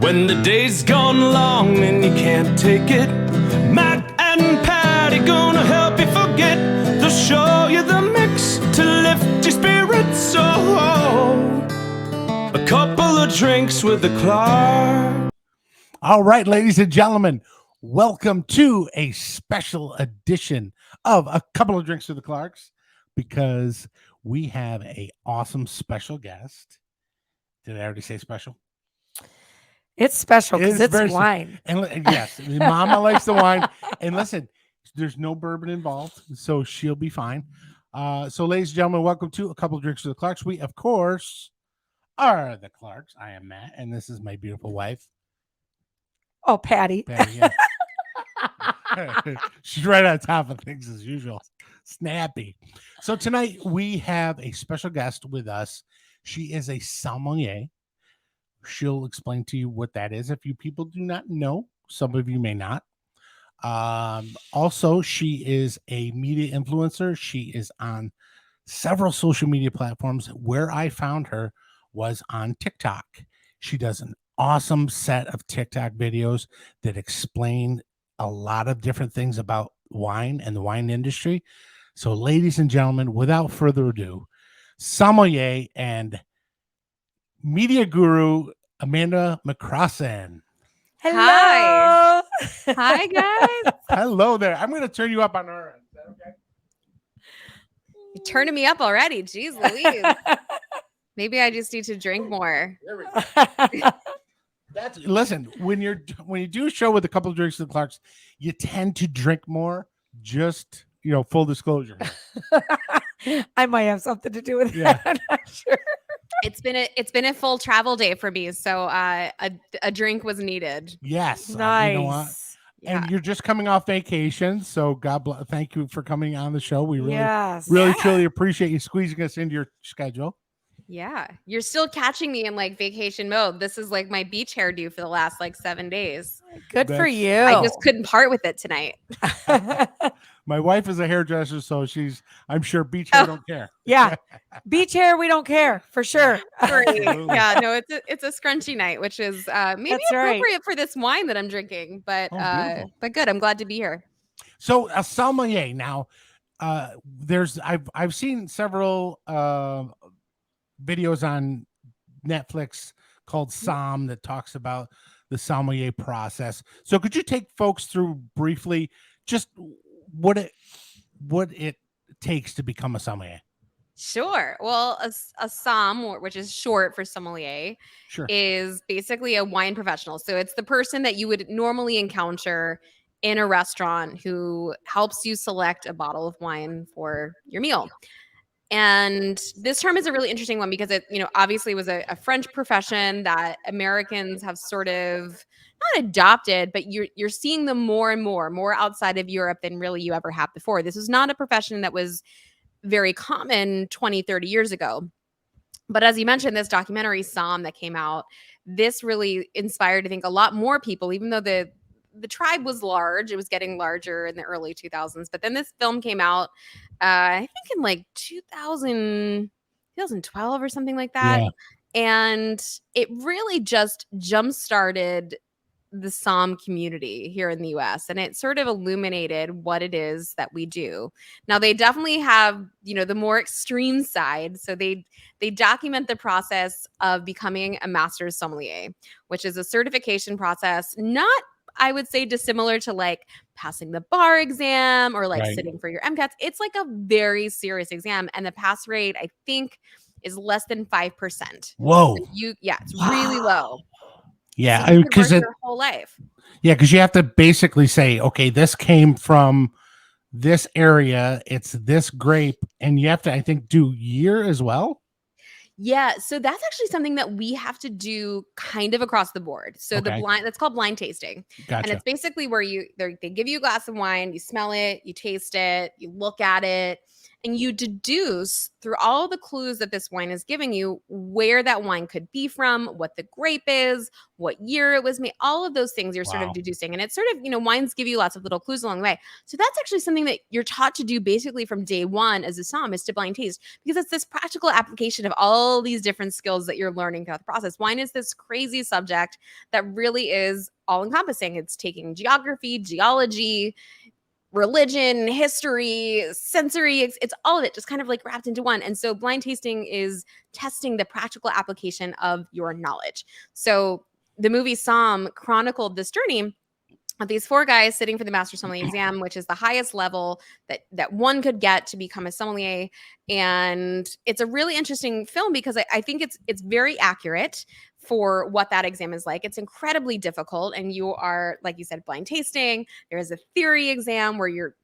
When the day's gone long and you can't take it, Matt and Patty gonna help you forget. They'll show you the mix to lift your spirits. Oh, a couple of drinks with the Clark. All right, ladies and gentlemen, welcome to a special edition of A Couple of Drinks with the Clarks, because we have a awesome special guest. Did I already say special? It's special because it's wine. And yes, Mama likes the wine. And listen, there's no bourbon involved, so she'll be fine. So, ladies and gentlemen, welcome to A Couple of Drinks with the Clarks. We, of course, are the Clarks. I am Matt, and this is my beautiful wife. Oh, Patty. Yeah. She's right on top of things as usual. Snappy. So tonight we have a special guest with us. She is a sommelier. She'll explain to you what that is if you people do not know. Some of you may not. Also, she is a media influencer. She is on several social media platforms. Where I found her was on TikTok. She does an awesome set of TikTok videos that explain a lot of different things about wine and the wine industry. So, ladies and gentlemen, without further ado, sommelier and media guru Amanda McCrossin. Hello. Hi, guys. Hello there. I'm going to turn you up on our end. Is that okay? You're turning me up already. Jeez Louise. Maybe I just need to drink more. There we go. Listen, when you do a show with A Couple of Drinks with the Clarks, you tend to drink more. Just, full disclosure. I might have something to do with Yeah. that. I'm not sure. It's been a full travel day for me, so a drink was needed. Yes. Nice. You know what? Yeah. And you're just coming off vacation, so God bless. Thank you for coming on the show. We Yes. really truly appreciate you squeezing us into your schedule. Yeah. You're still catching me in vacation mode. This is my beach hairdo for the last 7 days. Good for you. I just couldn't part with it tonight. My wife is a hairdresser, so I'm sure beach hair don't care. Yeah. Beach hair, we don't care for sure. Great. Yeah, no, it's a scrunchy night, which is maybe That's appropriate right. for this wine that I'm drinking, but beautiful. but good. I'm glad to be here. So a sommelier now, I've seen several videos on Netflix called Somm that talks about the sommelier process. So could you take folks through briefly just what it takes to become a sommelier? Sure. Well, a somm, which is short for sommelier, Sure. is basically a wine professional. So it's the person that you would normally encounter in a restaurant who helps you select a bottle of wine for your meal. And this term is a really interesting one because it, obviously was a French profession that Americans have sort of not adopted, but you're seeing them more and more outside of Europe than really you ever have before. This was not a profession that was very common 20, 30 years ago. But as you mentioned, this documentary Somm that came out, this really inspired, I think, a lot more people, even though the tribe was large. It was getting larger in the early 2000s. But then this film came out, I think in 2012 or something like that. Yeah. And it really just jump-started the Somm community here in the US, and it sort of illuminated what it is that we do. Now they definitely have, the more extreme side. So they document the process of becoming a master's sommelier, which is a certification process, not, I would say, dissimilar to passing the bar exam or Right. sitting for your MCATs. It's a very serious exam, and the pass rate, I think, is less than 5%. Whoa. It's really low. Yeah, So you could because work your whole life. Yeah, because you have to basically say, okay, this came from this area, it's this grape, and you have to, I think, do year as well. Yeah, so that's actually something that we have to do kind of across the board. So Okay. that's called blind tasting. Gotcha. And it's basically where they give you a glass of wine, you smell it, you taste it, you look at it, and you deduce through all the clues that this wine is giving you where that wine could be from, what the grape is, what year it was made, all of those things you're sort of deducing. And it's sort of, wines give you lots of little clues along the way. So that's actually something that you're taught to do basically from day one as a somm, is to blind taste, because it's this practical application of all these different skills that you're learning throughout the process. Wine is this crazy subject that really is all encompassing. It's taking geography, geology, religion, history, sensory, it's all of it just kind of like wrapped into one. And so blind tasting is testing the practical application of your knowledge. So the movie Somm chronicled this journey of these 4 guys sitting for the master sommelier exam, which is the highest level that one could get to become a sommelier. And it's a really interesting film because I think it's very accurate for what that exam is like. It's incredibly difficult, and you are, like you said, blind tasting. There is a theory exam where you're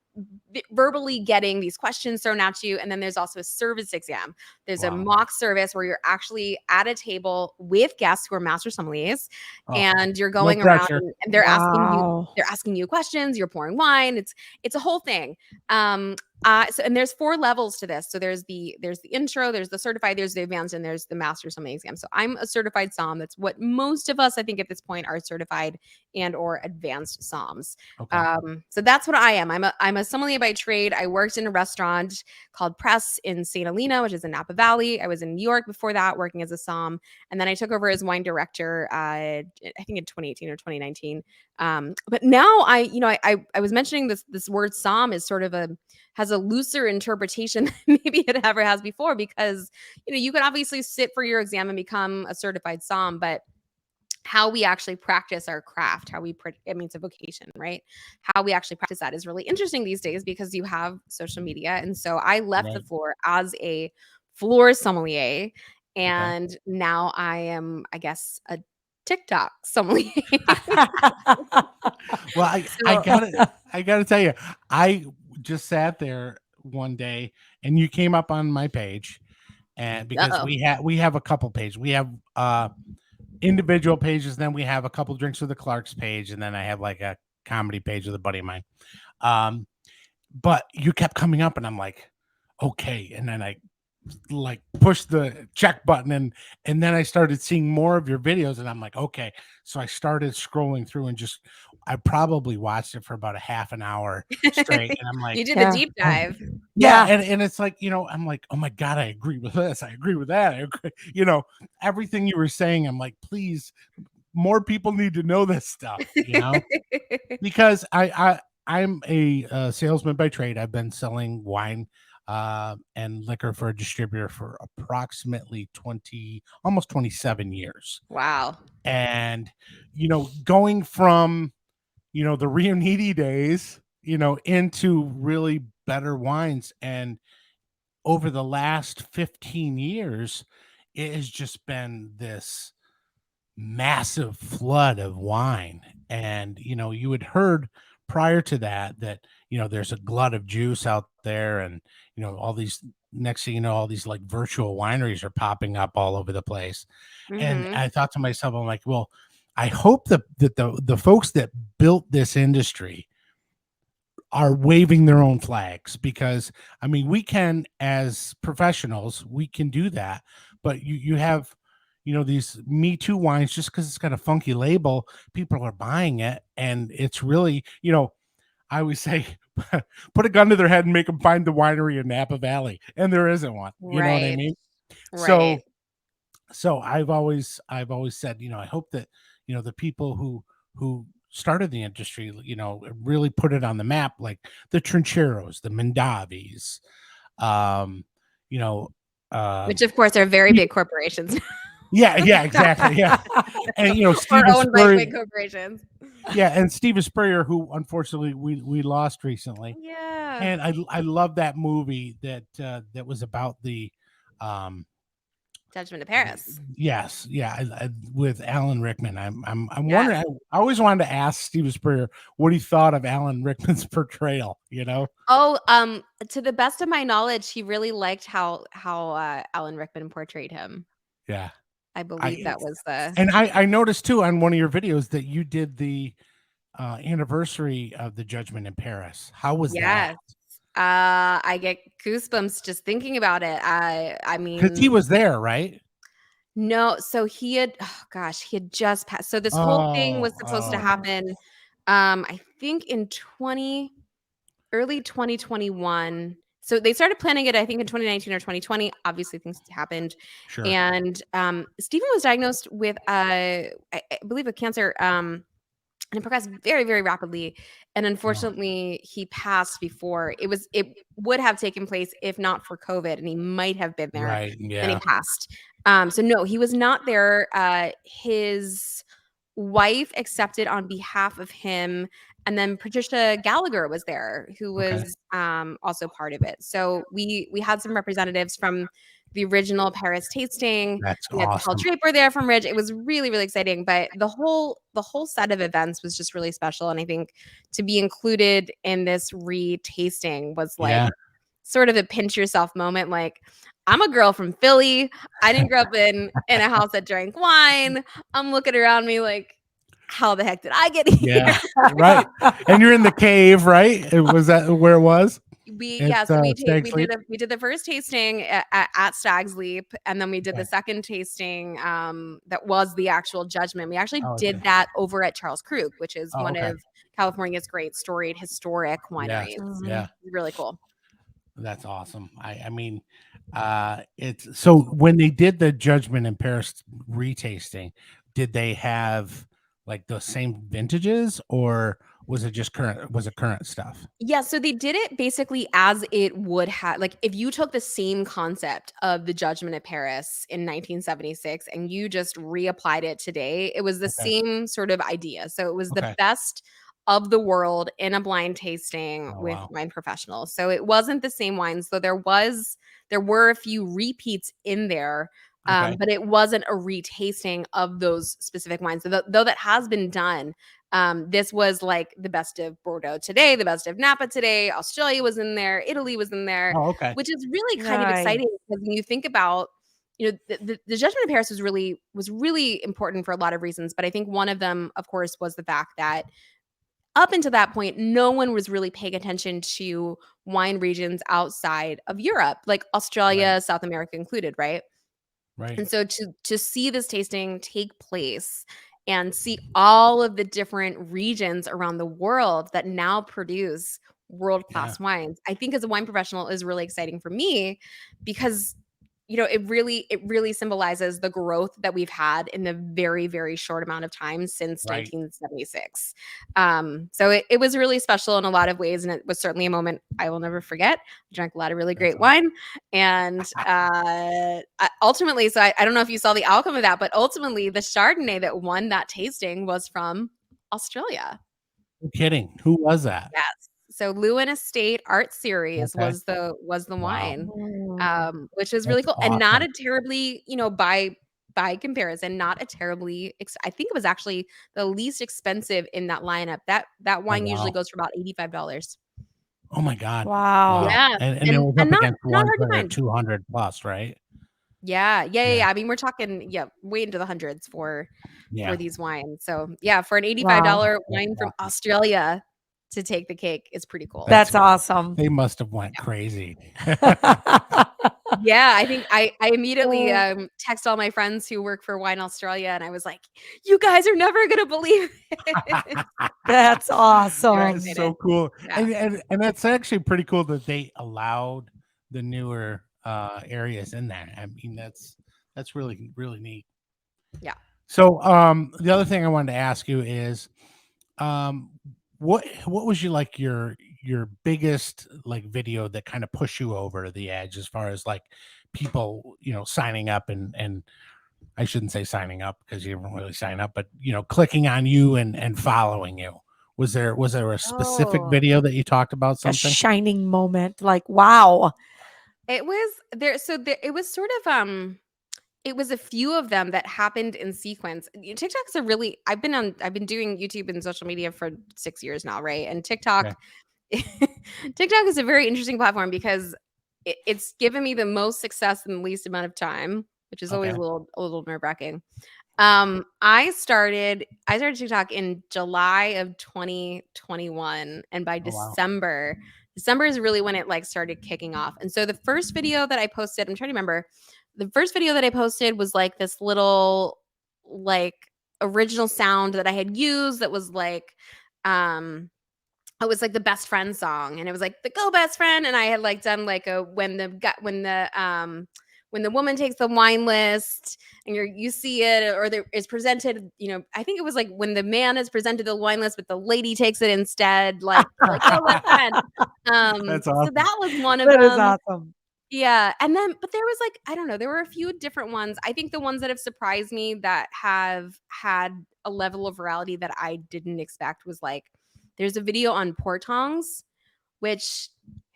verbally getting these questions thrown at you, and then there's also a service exam. There's a mock service where you're actually at a table with guests who are master sommeliers, and you're going around and they're asking you questions. You're pouring wine. It's a whole thing. So, and there's 4 levels to this. So there's the intro, there's the certified, there's the advanced, and there's the master sommelier exam. So I'm a certified somm. That's what most of us, I think, at this point are certified and or advanced somms. Okay. So that's what I am. I'm a sommelier by trade. I worked in a restaurant called Press in St. Helena, which is in Napa Valley. I was in New York before that, working as a somm, and then I took over as wine director. I think in 2018 or 2019. But now I was mentioning this word somm is sort of has a looser interpretation than maybe it ever has before, because you could obviously sit for your exam and become a certified somm, but how we actually practice our craft, it's a vocation, right? How we actually practice that is really interesting these days because you have social media. And so I left the floor as a floor sommelier, and now I am, I guess, a TikTok sommelier. Well, I gotta tell you, I just sat there one day and you came up on my page, and because we have a couple pages. We have individual pages, then we have a couple drinks with the Clarks page, and then I have like a comedy page with a buddy of mine. But you kept coming up and I'm like, okay. And then I like push the check button, and then I started seeing more of your videos, and I'm like, okay. So I started scrolling through, and I probably watched it for about a half an hour straight, and I'm like, you did the deep dive. And it's like, I'm like, oh my God, I agree with this, I agree with that, I agree, everything you were saying. I'm like, please, more people need to know this stuff, because I'm a salesman by trade. I've been selling wine and liquor for a distributor for approximately almost 27 years. Wow. And, going from, the Rio Nidi days, into really better wines. And over the last 15 years, it has just been this massive flood of wine. And, you had heard prior to that, there's a glut of juice out there, and, all these, next thing you know, all these like virtual wineries are popping up all over the place. Mm-hmm. And I thought to myself, I'm like, well, I hope that the folks that built this industry are waving their own flags, because we can, as professionals, we can do that, but you have, these Me Too wines, just because it's got a funky label, people are buying it, and it's really, I always say, put a gun to their head and make them find the winery in Napa Valley, and there isn't one. You know what I mean? Right. So I've always said, I hope that, the people who started the industry, really put it on the map, like the Trincheros, the Mondavis, which of course are very big corporations. Yeah, exactly. Yeah. And Steven owned by big corporations. Yeah, and Steven Spurrier, who unfortunately we lost recently. Yeah. And I love that movie that was about the Judgment of Paris. Yes, yeah, with Alan Rickman. I'm wondering. I always wanted to ask Steven Spurrier what he thought of Alan Rickman's portrayal. Oh, to the best of my knowledge, he really liked how Alan Rickman portrayed him. Yeah, I believe that was the. And I noticed too on one of your videos that you did the anniversary of the Judgment in Paris. How was that? I get goosebumps just thinking about it. I Because he mean, was there, right? no, so he had just passed. So this whole thing was supposed to happen, I think in early 2021. So they started planning it, I think, in 2019 or 2020. Obviously, things happened. Sure. And Stephen was diagnosed with, I believe, a cancer, and it progressed very, very rapidly. And unfortunately, he passed before it would have taken place if not for COVID, and he might have been there. Right. Then he Yeah. passed. So no, he was not there. His wife accepted on behalf of him, and then Patricia Gallagher was there, who was also part of it. So we had some representatives from the original Paris tasting. That's We had Paul awesome. Draper there from Ridge. It was really, really exciting. But the whole set of events was just really special. And I think to be included in this retasting was like sort of a pinch yourself moment. Like, I'm a girl from Philly. I didn't grow up in a house that drank wine. I'm looking around me like, how the heck did I get here? Yeah. Right. And you're in the cave, right? Was that where it was? We It's, we did the first tasting at Stag's Leap, and then we did the second tasting that was the actual judgment. We actually did that over at Charles Krug, which is one of California's great storied historic wineries. Yeah. Really cool. That's awesome. I mean, it's so when they did the Judgment in Paris retasting, did they have like the same vintages, or was it just current? Was it current stuff? Yeah, so they did it basically as it would have, like, if you took the same concept of the Judgment at Paris in 1976 and you just reapplied it today, it was the same sort of idea. So it was the best of the world in a blind tasting with wine professionals. So it wasn't the same wines, though there were a few repeats in there. But it wasn't a retasting of those specific wines. So though that has been done, this was like the best of Bordeaux today, the best of Napa today. Australia was in there, Italy was in there, which is really kind of exciting because when you think about, the Judgment of Paris was really important for a lot of reasons. But I think one of them, of course, was the fact that up until that point, no one was really paying attention to wine regions outside of Europe, like Australia, South America included, right? Right. And so to see this tasting take place and see all of the different regions around the world that now produce world-class wines, I think as a wine professional is really exciting for me because it really symbolizes the growth that we've had in the very, very short amount of time since 1976. So it was really special in a lot of ways, and it was certainly a moment I will never forget. I drank a lot of really great wine, and ultimately, so I don't know if you saw the outcome of that, but ultimately, the Chardonnay that won that tasting was from Australia. No kidding. Who was that? Yes. So Lewin Estate Art Series was the wine, which is really cool, and not a terribly, by comparison, not a terribly. I think it was actually the least expensive in that lineup. That wine usually goes for about $85. Oh my God! Wow. Yeah, and it was up not against hard to ones that are find. 200 plus, right? Yeah. I mean, we're talking way into the hundreds for these wines. So for an $85 wine from Australia to take the cake is pretty cool. That's awesome. They must have went crazy. Yeah, I think I immediately text all my friends who work for Wine Australia, and I was like, "You guys are never gonna believe it." That's awesome. That's so cool. And that's actually pretty cool that they allowed the newer areas in there. I mean, that's really, really neat. Yeah. So the other thing I wanted to ask you is what was your biggest like video that kind of pushed you over the edge as far as like people signing up and I shouldn't say signing up because you don't really sign up, but clicking on you and following you? Was there a specific video that you talked about something? A shining moment, like wow. It was there. So it was sort of it was a few of them that happened in sequence. TikTok's I've been doing YouTube and social media for 6 years now, right? And TikTok is a very interesting platform because it's given me the most success in the least amount of time, which is always a little nerve-wracking. I started TikTok in July of 2021, and by December December is really when it like started kicking off. And so the first video that I posted, I'm trying to remember, the first video that I posted was like this little like original sound that I had used that was like it was like the best friend song, and it was like the go best friend, and I had like done like a when the woman takes the wine list and you see it, or there is presented, I think it was like when the man is presented the wine list, but the lady takes it instead, like oh, best friend. That's awesome. So that was one of That them. is awesome. Yeah. And then, but there was like, I don't know, there were a few different ones. I think the ones that have surprised me that have had a level of virality that I didn't expect was like, there's a video on portongs, which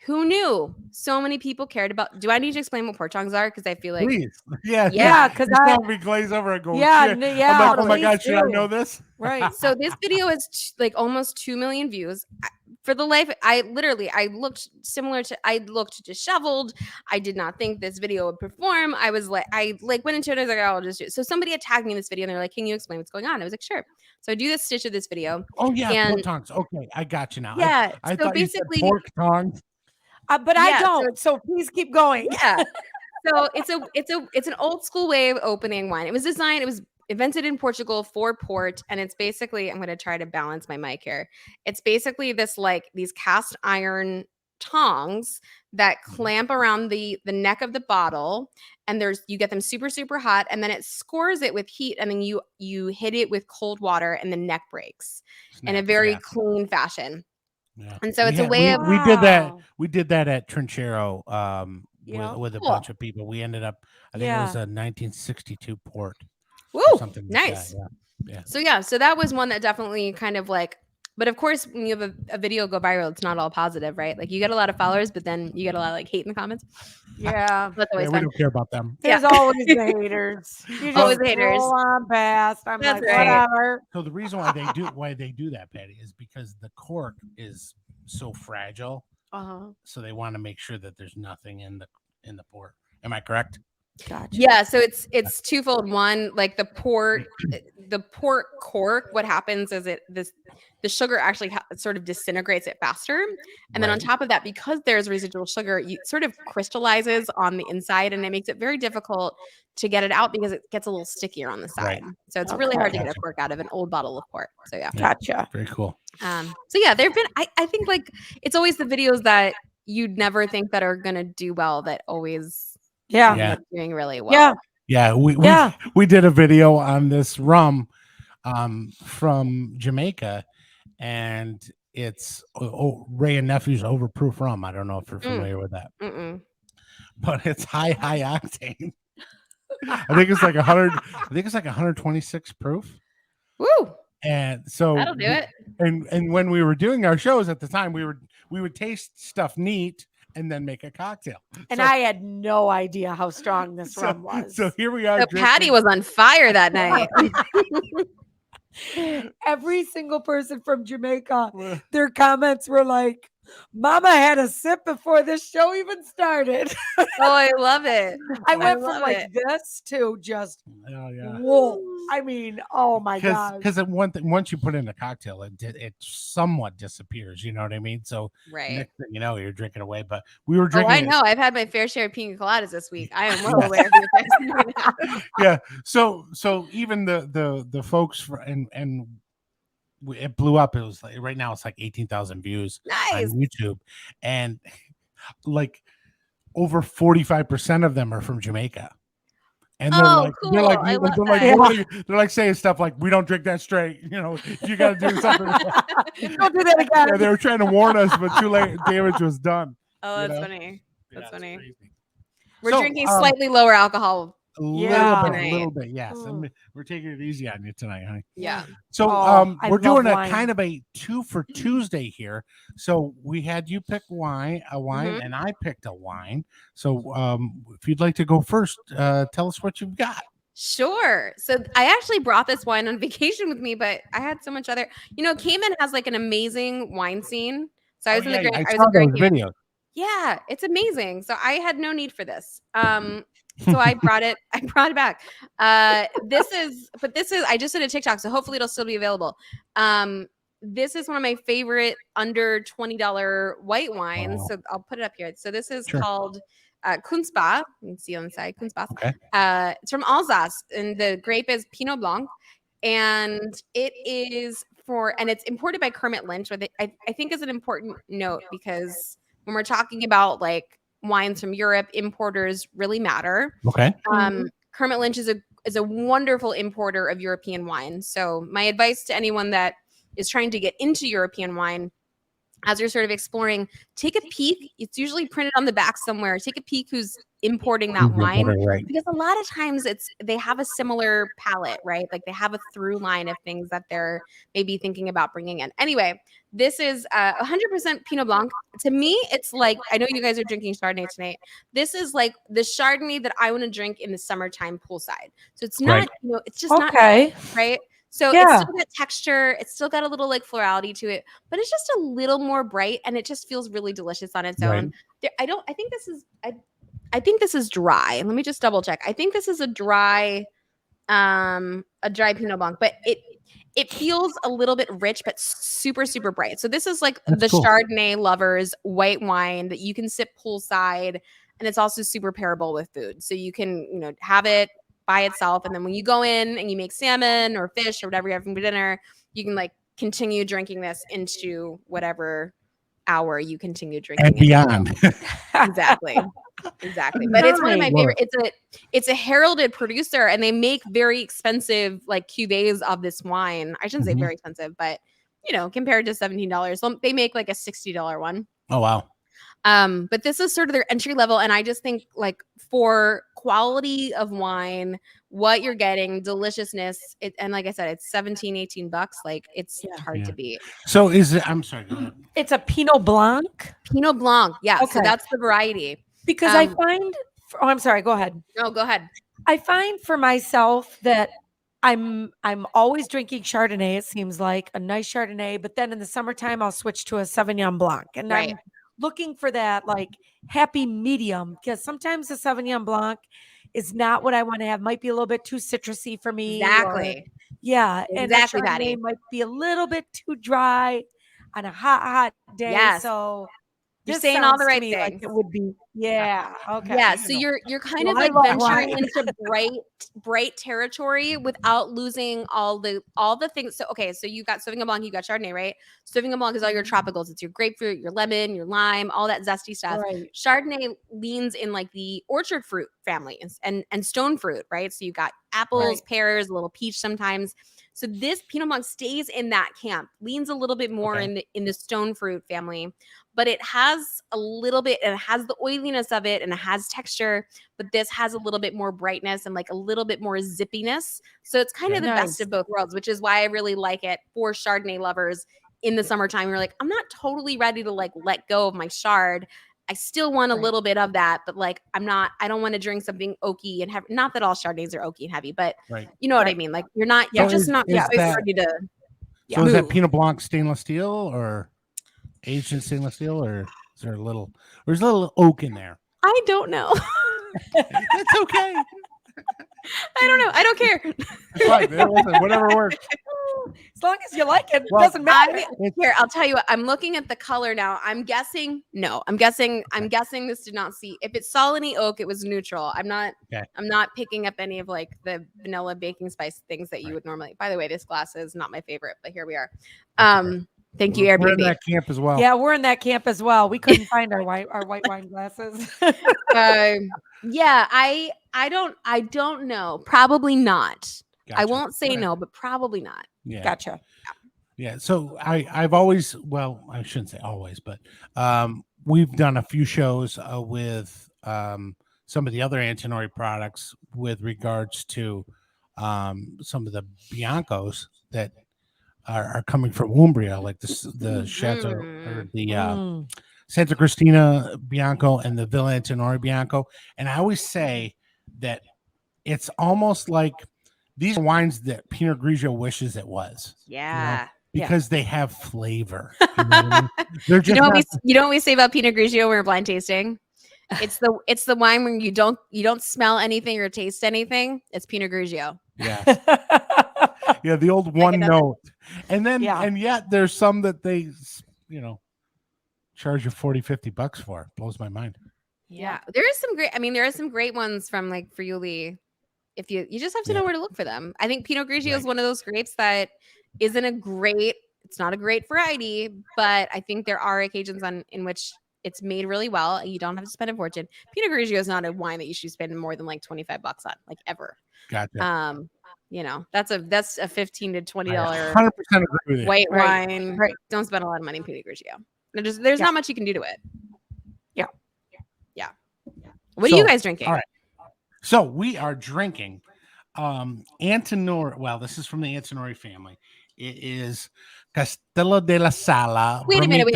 who knew so many people cared about. Do I need to explain what portongs are? Because I feel like, please, yeah, because I me glaze over and go, yeah, shit. yeah. I'm like, oh my god, should I know this? Right. So this video is like almost 2 million views. For the life, I looked I looked disheveled. I did not think this video would perform. I went into it. I was like, oh, I'll just do it. So somebody attacked me in this video and they're like, can you explain what's going on? I was like, sure. So I do this stitch of this video. Oh yeah, pork tongs. Okay, I got you now. Yeah. I so thought basically, you said pork tongs. But I don't. So please keep going. Yeah. So it's an old school way of opening wine. It was invented in Portugal for port, and it's basically, I'm going to try to balance my mic here. It's basically these cast iron tongs that clamp around the neck of the bottle, and you get them super, super hot, and then it scores it with heat, and then you hit it with cold water, and the neck breaks in a very clean fashion. Yeah. And so it's a way of we did that at Trinchero with a bunch of people. We ended up, I think it was a 1962 port. Woo, something nice. Like that, yeah. So that was one that definitely kind of like, but of course, when you have a video go viral, it's not all positive, right? Like you get a lot of followers, but then you get a lot of like hate in the comments. Yeah. That's always we don't care about them. There's always the haters. You just always haters. Roll on past. I'm That's like, right. whatever. So the reason why they do that, Patty, is because the cork is so fragile. So they want to make sure that there's nothing in the port. Am I correct? Gotcha. Yeah, so it's twofold. One, like the port cork, what happens is the sugar actually sort of disintegrates it faster, and then on top of that, because there's residual sugar, it sort of crystallizes on the inside, and it makes it very difficult to get it out because it gets a little stickier on the side. Right. So it's really hard to get a cork out of an old bottle of port. So yeah, gotcha. Very cool. So yeah, there've been I think like it's always the videos that you'd never think that are gonna do well that always doing really well. We did a video on this rum from Jamaica, and it's Ray and Nephew's overproof rum. I don't know if you're familiar with that. But it's high octane. I think it's like 100. I think it's like 126 proof. Woo! And so that'll do it. And when we were doing our shows at the time, we would taste stuff neat and then make a cocktail. And I had no idea how strong this rum was. So here we are. So Patty was on fire that night. Every single person from Jamaica, their comments were like, Mama had a sip before this show even started. Oh, I love it. I went from like this to just, whoa. I mean, oh my God. Because once you put in a cocktail, it somewhat disappears. You know what I mean? So next thing you know, you're drinking away. But we were drinking. Oh, I know. I've had my fair share of pina coladas this week. I am well aware of your Yeah. So even the folks and it blew up. It was like right now it's like 18,000 views on YouTube, and like over 45% of them are from Jamaica. And they're like saying stuff like, we don't drink that straight, you got to do something. Don't do that again. Yeah, they were trying to warn us, but too late. Damage was done. Oh, that's funny. That's funny. Crazy. We're drinking slightly lower alcohol. A little bit, yes. And we're taking it easy on you tonight, honey. Yeah. So we're doing a kind of a 2 for Tuesday here. So we had you pick a wine, and I picked a wine. So if you'd like to go first, tell us what you've got. Sure. So I actually brought this wine on vacation with me, but I had so much other. Cayman has like an amazing wine scene. So I was in the Grand video. Yeah, it's amazing. So I had no need for this. So I brought it back. This is I just did a TikTok, so hopefully it'll still be available. this is one of my favorite under $20 white wines. Wow. So I'll put it up here. So this is Sure. called Kuentz-Bas. You can see on the side, Kuentz-Bas. Okay. It's from Alsace, and the grape is Pinot Blanc, and it is and it's imported by Kermit Lynch, which I think is an important note, because when we're talking about like wines from Europe, importers really matter. Okay. Kermit Lynch is a wonderful importer of European wine. So my advice to anyone that is trying to get into European wine, as you're sort of exploring, take a peek. It's usually printed on the back somewhere. Take a peek who's importing that wine, Right. because a lot of times they have a similar palette, right? Like they have a through line of things that they're maybe thinking about bringing in. Anyway, this is 100% Pinot Blanc. To me, it's like, I know you guys are drinking Chardonnay tonight. This is like the Chardonnay that I want to drink in the summertime poolside. So it's not, it's just not, right? So it's still got texture. It's still got a little like florality to it, but it's just a little more bright, and it just feels really delicious on its own. I think this is dry. Let me just double check. I think this is a dry Pinot Blanc, but it feels a little bit rich, but super, super bright. So this is like the cool Chardonnay lovers white wine that you can sip poolside, and it's also super pairable with food. So you can, have it by itself, and then when you go in and you make salmon or fish or whatever you're having for dinner, you can like continue drinking this into whatever hour you continue drinking and beyond. Exactly. But it's one of my favorite. It's a heralded producer, and they make very expensive like cuvées of this wine. I shouldn't say very expensive, but compared to $17, they make like a $60 one. Oh wow. But this is sort of their entry level, and I just think like for quality of wine, what you're getting, deliciousness, and like I said, it's $17-18. Like it's hard to beat. So is it? I'm sorry. Go ahead. It's a Pinot Blanc. Pinot Blanc, yeah. Okay. So that's the variety. Because I find, I'm sorry. Go ahead. No, go ahead. I find for myself that I'm always drinking Chardonnay. It seems like a nice Chardonnay, but then in the summertime I'll switch to a Sauvignon Blanc, and I'm looking for that like happy medium, because sometimes the Sauvignon Blanc is not what I want to have. Might be a little bit too citrusy for me. Exactly. And Chardonnay might be a little bit too dry on a hot day. Yes. So you're saying all the right things. Like it would be. Yeah. Okay. Yeah. So you're kind of like venturing into bright territory without losing all the things. So so you got Sauvignon Blanc, you got Chardonnay, right? Sauvignon Blanc is all your tropicals. It's your grapefruit, your lemon, your lime, all that zesty stuff. Right. Chardonnay leans in like the orchard fruit families and stone fruit, right? So you got apples, pears, a little peach sometimes. So this Pinot Blanc stays in that camp, leans a little bit more in the stone fruit family, but it has a little bit, and it has the oiliness of it, and it has texture, but this has a little bit more brightness and like a little bit more zippiness. So it's kind of the best of both worlds, which is why I really like it for Chardonnay lovers in the summertime. You're like, I'm not totally ready to like let go of my Chard. I still want a little bit of that, but like I don't want to drink something oaky and heavy. Not that all Chardonnays are oaky and heavy, but you know what I mean? Like you're just not ready to. So is that Pinot Blanc stainless steel or aged in stainless steel, or is there a little oak in there? I don't know. That's okay. I don't know. I don't care. Right, man. Listen, whatever works. As long as you like it, doesn't matter. Here, I'll tell you what. I'm looking at the color now. I'm guessing this did not see. If it's Solony oak, it was neutral. I'm not picking up any of like the vanilla baking spice things that you would normally. By the way, this glass is not my favorite, but here we are. Thank you, Airbnb. We're in that camp as well. Yeah, we're in that camp as well. We couldn't find our white wine glasses. Yeah, I don't know. Probably not. Gotcha. I won't say no, but probably not. Yeah. Gotcha. Yeah. So I've always, well, I shouldn't say always, but we've done a few shows with some of the other Antinori products with regards to some of the Biancos that are coming from Umbria, like the Chateau or the Santa Cristina Bianco and the Villa Antinori Bianco. And I always say that it's almost like these are wines that Pinot Grigio wishes it was. Yeah. Because they have flavor. You know what I mean? They're just you know what we say about Pinot Grigio when we're blind tasting? It's the wine when you don't smell anything or taste anything. It's Pinot Grigio. Yeah. Yeah, the old one note. And then and yet there's some that they, charge you $40-$50 for. Blows my mind. Yeah. There is some great, there are some great ones from like Friuli. If you just have to know where to look for them. I think Pinot Grigio is one of those grapes that isn't it's not a great variety, but I think there are occasions in which it's made really well. You don't have to spend a fortune. Pinot Grigio is not a wine that you should spend more than like $25 on, like ever. Gotcha. That's a $15 to $20 100% agree with you. white wine. Right. Don't spend a lot of money in Pinot Grigio. There's not much you can do to it. Yeah. What are you guys drinking? All right. So we are drinking Antinori. Well, this is from the Antinori family. It is Castello della Sala. Wait a minute.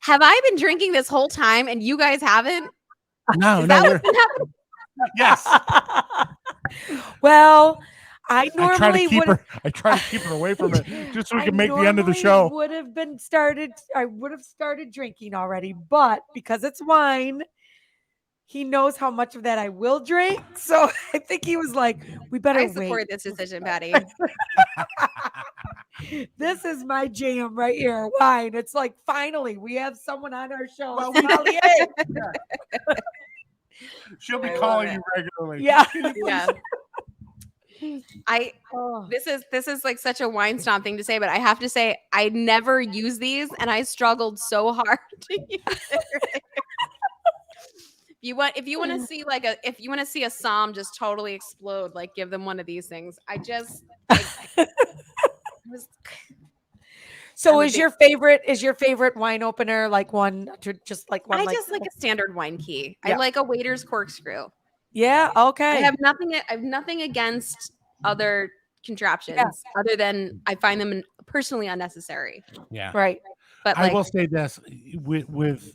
Have I been drinking this whole time and you guys haven't? No. Yes. Well, I try to keep her away from it just so we can make the end of the show. I would have started drinking already, but because it's wine, he knows how much of that I will drink. So I think he was like, we better wait. I support this decision, Patty. This is my jam right here. Wine. It's like, finally, we have someone on our show. Well, she'll be calling you regularly. Yeah. This is like such a wine stomp thing to say, but I have to say I never use these and I struggled so hard to use it. If you want to see a Somm just totally explode, like give them one of these things. So is your favorite wine opener like one just like one? I just like a standard wine key. I like a waiter's corkscrew. Yeah. Okay. I have nothing against other contraptions other than I find them personally unnecessary. Yeah. Right. But I will say this, with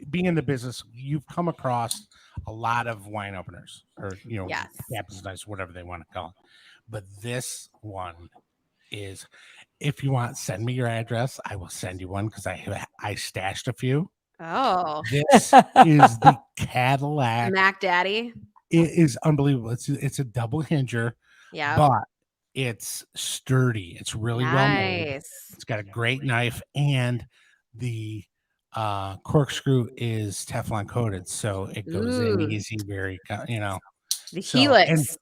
being in the business, you've come across a lot of wine openers or, captain's, whatever they want to call it. But this one is, if you want, send me your address. I will send you one because I stashed a few. Oh. This is the Cadillac. Mac Daddy. It is unbelievable. It's a double hinger. Yeah. But it's sturdy. It's really well made. It's got a great knife, and the corkscrew is Teflon coated, so it goes in easy. Very, the helix.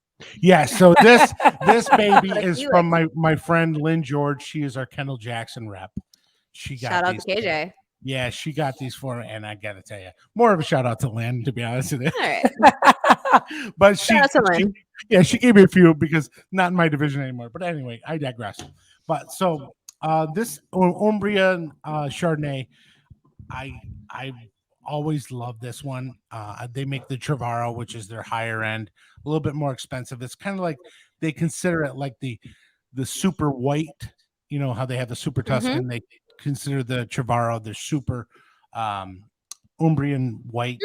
So this baby is from my friend Lynn George. She is our Kendall Jackson rep. She got shout out to KJ. Yeah, she got these for me, and I got to tell you, more of a shout out to Lynn, to be honest with you. All right. But she gave me a few because not in my division anymore. But anyway, I digress. But so this Umbria Chardonnay, I always love this one. They make the Travarro, which is their higher end, a little bit more expensive. It's kind of like they consider it like the super white. You know how they have the super Tuscan. They consider the Travarro the super Umbrian white.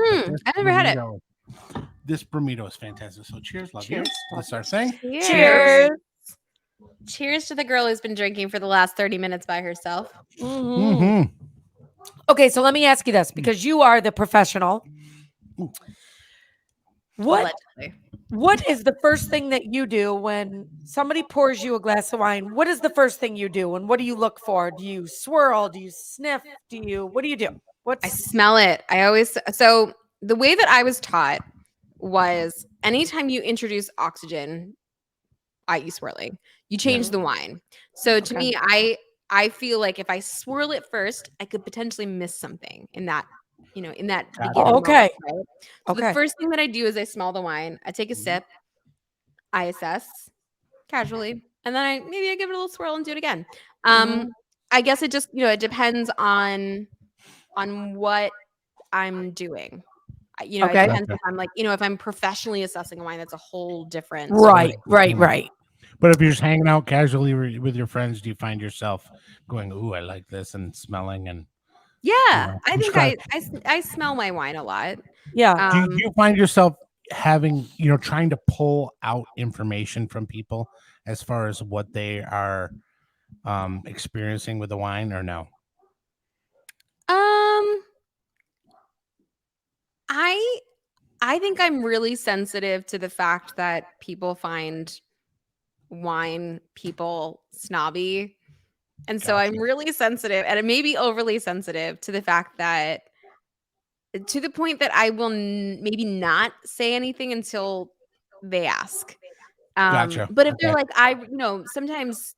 I've never had it. This Bramito is fantastic. So cheers, love you. That's our thing. Cheers. Cheers to the girl who's been drinking for the last 30 minutes by herself. Okay, so let me ask you this, because you are the professional. What is the first thing that you do when somebody pours you a glass of wine? What is the first thing you do, and what do you look for? Do you swirl? Do you sniff? What do you do? I smell it. So the way that I was taught was anytime you introduce oxygen, i.e. swirling, you change the wine. So to me, I feel like if I swirl it first, I could potentially miss something in that, in that beginning moment, right? So the first thing that I do is I smell the wine. I take a sip, I assess casually, and then I give it a little swirl and do it again. I guess it just, it depends on what I'm doing. It depends if I'm like, if I'm professionally assessing a wine, that's a whole different right. But if you're just hanging out casually with your friends, do you find yourself going, "Ooh, I like this," and smelling and? Yeah, I think I smell my wine a lot. Yeah. Do you find yourself having, trying to pull out information from people as far as what they are experiencing with the wine, or no? I think I'm really sensitive to the fact that people find wine people snobby. And so Gotcha. I'm really sensitive, and it may be overly sensitive to the fact that, to the point that I will maybe not say anything until they ask. Gotcha. But if they're Okay. like, sometimes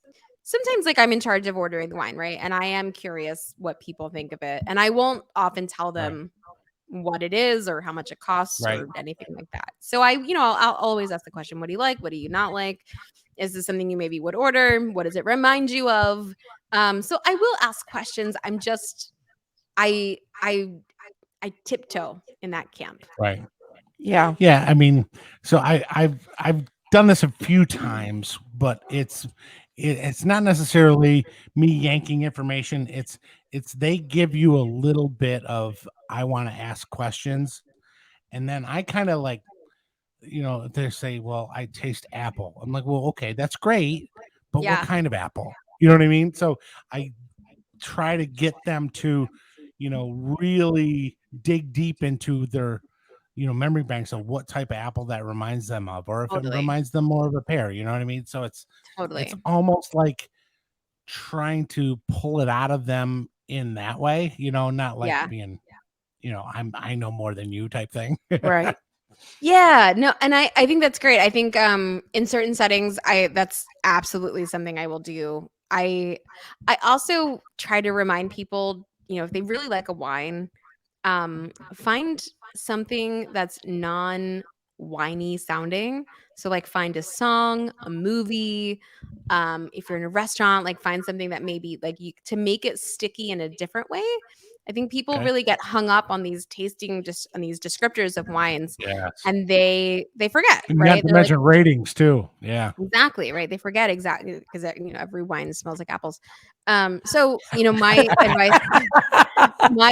like I'm in charge of ordering the wine, right? And I am curious what people think of it. And I won't often tell them what it is or how much it costs Right. or anything like that. So I'll always ask the question, what do you like? What do you not like? Is this something you maybe would order? What does it remind you of? So I will ask questions. I'm just, I tiptoe in that camp. Right. Yeah. Yeah. I mean, so I've done this a few times, but it's not necessarily me yanking information. It's they give you a little bit of, I want to ask questions, and then I kind of like, they say, well, I taste apple. I'm like, well, okay, that's great, but Yeah. what kind of apple? You know what I mean? So I try to get them to, really dig deep into their, memory banks of what type of apple that reminds them of, or if it Totally. reminds them more of a pear. You know what I mean? So it's Totally. almost like trying to pull it out of them in that way, not like Yeah. being, I know more than you type thing. Right. Yeah, no, and I think that's great. I think in certain settings, that's absolutely something I will do. I also try to remind people, if they really like a wine, find something that's non-winey sounding. So like find a song, a movie. If you're in a restaurant, like find something that maybe like you to make it sticky in a different way. I think people Okay. really get hung up on these tasting, just on these descriptors of wines, Yes. and they forget, And you right? have to They're like, mention ratings too. Yeah. exactly, right? They forget exactly because every wine smells like apples. So my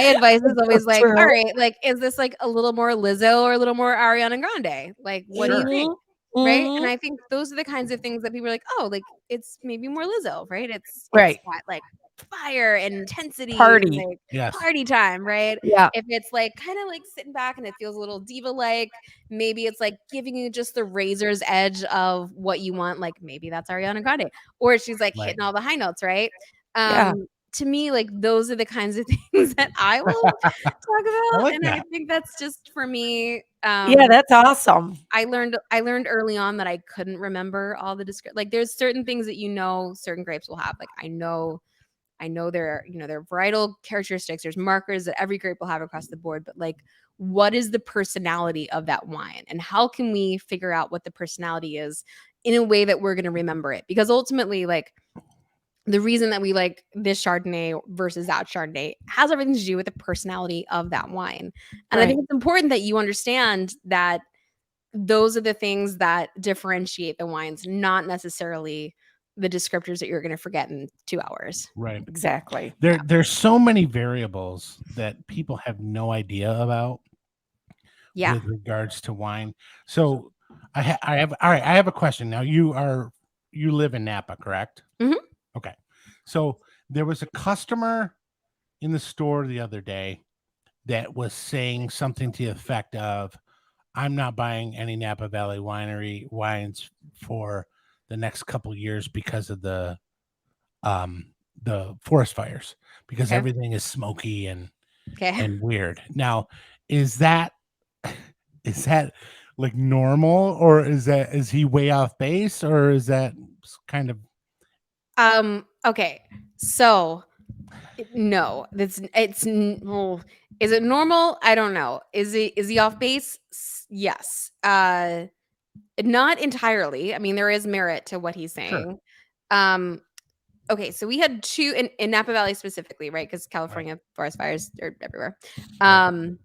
advice is always like, True. all right, like, is this like a little more Lizzo or a little more Ariana Grande? Like, what do you Sure. think? Right? And Mhm. I think those are the kinds of things that people are like, oh, like it's maybe more Lizzo, right? It's Right. got like fire and intensity, Party. and like Yes. party time, right? Yeah. If it's like kind of like sitting back and it feels a little diva like, maybe it's like giving you just the razor's edge of what you want. Like maybe that's Ariana Grande, or she's like Right. hitting all the high notes, right? Yeah. To me, like those are the kinds of things that I will talk about, like and I that. think that's just for me. Yeah, that's awesome. I learned early on that I couldn't remember all the like there's certain things that certain grapes will have. Like I know there are varietal characteristics, there's markers that every grape will have across the board, but like what is the personality of that wine, and how can we figure out what the personality is in a way that we're going to remember it? Because ultimately, like, the reason that we like this Chardonnay versus that Chardonnay has everything to do with the personality of that wine. And I think it's important that you understand that those are the things that differentiate the wines, not necessarily the descriptors that you're going to forget in 2 hours. Right. Exactly. There's so many variables that people have no idea about. Yeah. With regards to wine. So I have a question. Now you live in Napa, correct? Mhm. Okay. So there was a customer in the store the other day that was saying something to the effect of, I'm not buying any Napa Valley winery wines for the next couple years because of the forest fires, because Okay. everything is smoky and Okay. weird. Now, is that like normal, or is he way off base, or is that kind of Okay. So no, well, is it normal? I don't know. Is he off base? Yes. Not entirely. I mean, there is merit to what he's saying. Sure. Okay, so we had two in Napa Valley specifically, right? Because California forest fires are everywhere. Right.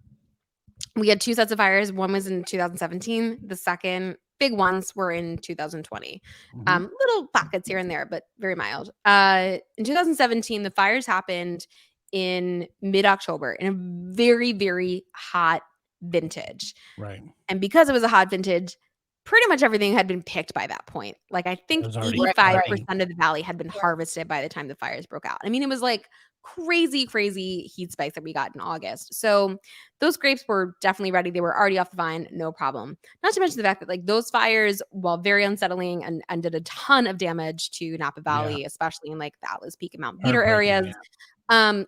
We had 2 sets of fires. One was in 2017. The second big ones were in 2020. Mhm. Little pockets here and there, but very mild. In 2017, the fires happened in mid-October in a very, very hot vintage. Right. And because it was a hot vintage, pretty much everything had been picked by that point. Like I think It was already 85% of the valley had been harvested by the time the fires broke out. I mean, it was like crazy heat spikes that we got in August. So those grapes were definitely ready. They were already off the vine, no problem. Not to mention the fact that like those fires, while very unsettling and did a ton of damage to Napa Valley, especially in like the Atlas Peak and Mount Veeder areas,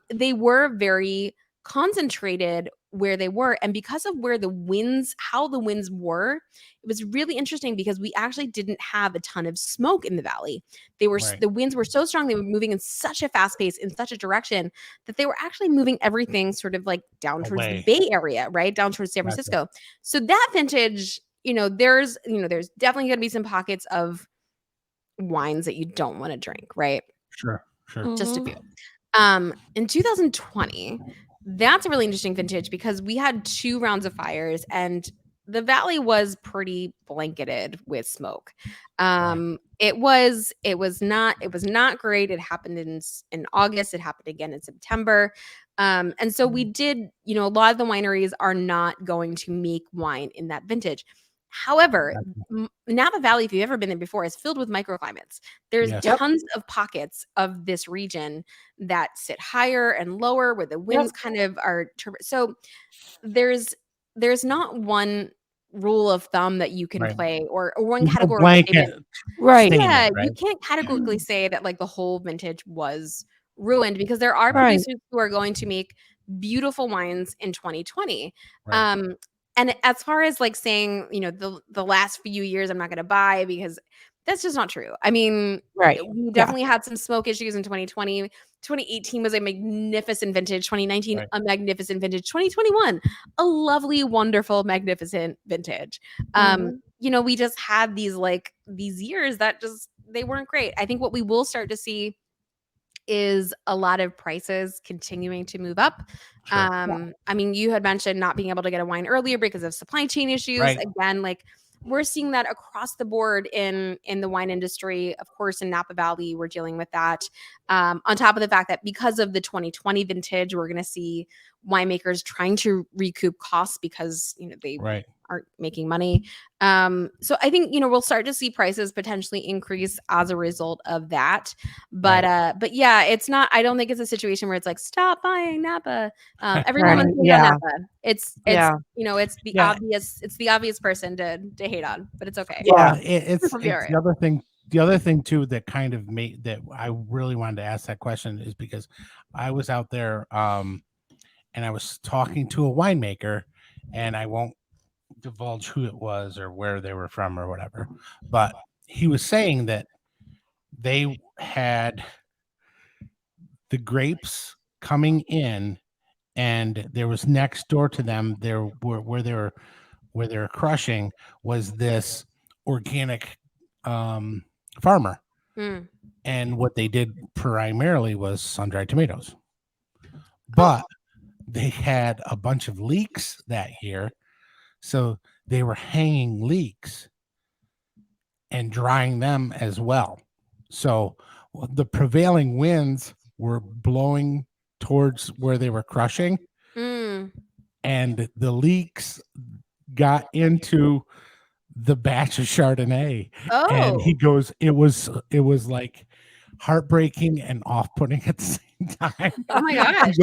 they were very concentrated where they were. And because of how the winds were, it was really interesting because we actually didn't have a ton of smoke in the valley. The winds were so strong, they were moving in such a fast pace in such a direction that they were actually moving everything sort of like down towards the Bay Area, right? Down towards San Francisco. So that vintage, there's definitely going to be some pockets of wines that you don't want to drink, right? Sure. Just a few. In 2020, that's a really interesting vintage because we had 2 rounds of fires and the valley was pretty blanketed with smoke. It was not great. It happened in August. It happened again in September. And so we did, a lot of the wineries are not going to make wine in that vintage. However, Napa Valley, if you've ever been there before, is filled with microclimates. There's tons of pockets of this region that sit higher and lower where the winds kind of are. So there's not one rule of thumb that you can play or one category. Right. Yeah, you can't categorically say that like the whole vintage was ruined because there are producers who are going to make beautiful wines in 2020. And as far as like saying, the last few years I'm not going to buy because that's just not true. I mean, we definitely had some smoke issues in 2020. 2018 was a magnificent vintage. 2019, a magnificent vintage. 2021, a lovely, wonderful, magnificent vintage. We just had these years that they weren't great. I think what we will start to see is a lot of prices continuing to move up. I mean, you had mentioned not being able to get a wine earlier because of supply chain issues. Again, like we're seeing that across the board in the wine industry. Of course, in Napa Valley, we're dealing with that. On top of the fact that because of the 2020 vintage, we're going to see winemakers trying to recoup costs because they aren't making money. So I think we'll start to see prices potentially increase as a result of that. But yeah, it's not. I don't think it's a situation where it's like stop buying Napa. Everyone wants to hate on Napa. It's the obvious. It's the obvious person to hate on, but it's okay. Yeah, it's the other thing. The other thing too that kind of made that I really wanted to ask that question is because I was out there and I was talking to a winemaker, and I won't divulge who it was or where they were from or whatever, but he was saying that they had the grapes coming in, and there was next door to them where they were crushing was this organic farmer, and what they did primarily was sun-dried tomatoes, but they had a bunch of leeks that year. So they were hanging leeks and drying them as well. So the prevailing winds were blowing towards where they were crushing, and the leeks got into the batch of Chardonnay. And he goes, it was like heartbreaking and off-putting at the same time. Oh my gosh.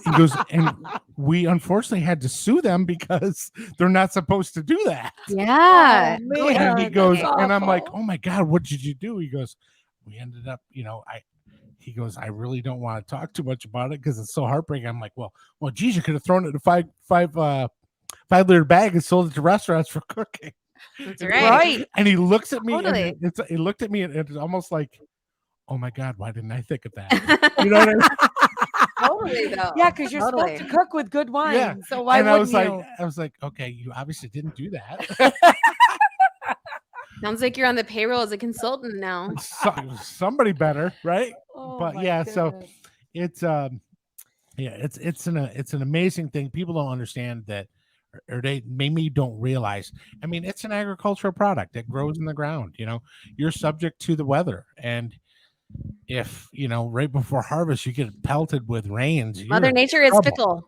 He goes, and we unfortunately had to sue them because they're not supposed to do that. Yeah. And he goes, and I'm like, oh my God, what did you do? He goes, we ended up, he goes, I really don't want to talk too much about it because it's so heartbreaking. I'm like, well, geez, you could have thrown it in a 5-liter bag and sold it to restaurants for cooking. That's right. And he looks at me, and he looked at me, and it's almost like, oh my God, why didn't I think of that? You know what I mean? Totally, though. Yeah, because you're supposed to cook with good wine. Yeah. So why wouldn't you? I was like, okay, you obviously didn't do that. Sounds like you're on the payroll as a consultant now. Somebody better, right? Oh, but yeah, goodness. So it's it's an amazing thing. People don't understand that, or they maybe don't realize. I mean, it's an agricultural product that grows in the ground. You're subject to the weather, and if right before harvest you get pelted with rains, Mother Nature is fickle.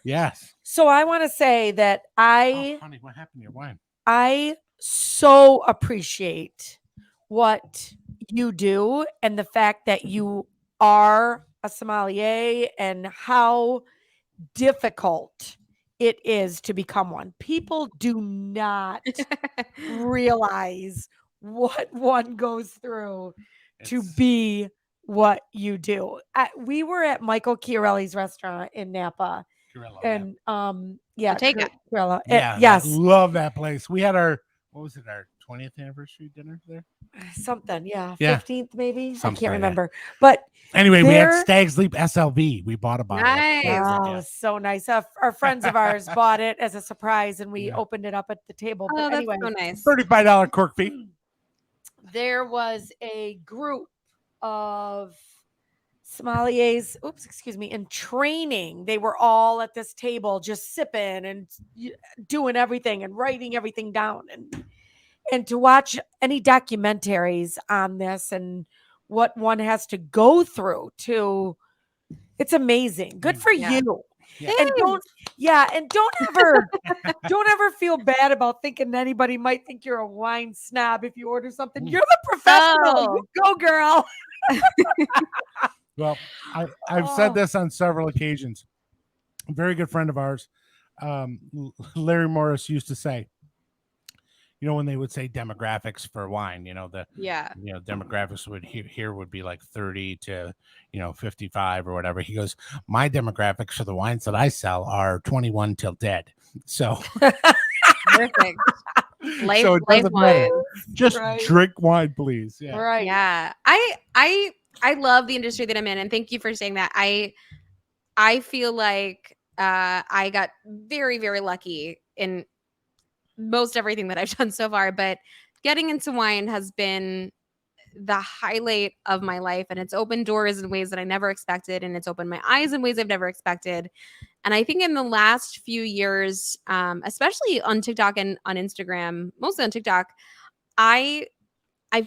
Yes. So I want to say that honey, what happened to your wine? I so appreciate what you do and the fact that you are a sommelier and how difficult it is to become one. People do not realize what one goes through to It's- be what you do. We were at Michael Chiarelli's restaurant in Napa, Carrillo, and yeah, Bottega. Chiarello. yeah, Yes, love that place. We had our what was it, our 20th anniversary dinner there? something, yeah, Yeah. 15th maybe. Something I can't like that. remember, but Anyway, we had there- Stag's Leap SLV. We bought a bottle. Nice. wow, it was so nice. Our friends of ours bought it as a surprise, and we Yeah. opened it up at the table. Oh, But that's anyway, so nice. $35 cork fee. there was a group of sommeliers, in training. They were all at this table just sipping and doing everything and writing everything down, and to watch any documentaries on this and what one has to go through to, it's amazing. Good for Yeah. you. Yeah. And don't ever feel bad about thinking anybody might think you're a wine snob if you order something. You're the professional. Oh. You go, girl. Well, I've said Oh. this on several occasions. A very good friend of ours, Larry Morris, used to say, when they would say demographics for wine, Yeah. demographics would here would be like 30 to 55 or whatever. He goes, my demographics for the wines that I sell are 21 till dead. So Perfect. Life, so it life doesn't matter. wine. Just Right. drink wine, please. Yeah. Right. Yeah. I love the industry that I'm in, and thank you for saying that. I feel like I got very, very lucky in most everything that I've done so far, but getting into wine has been the highlight of my life, and it's opened doors in ways that I never expected, and it's opened my eyes in ways I've never expected. And I think in the last few years, especially on TikTok and on Instagram, mostly on TikTok, I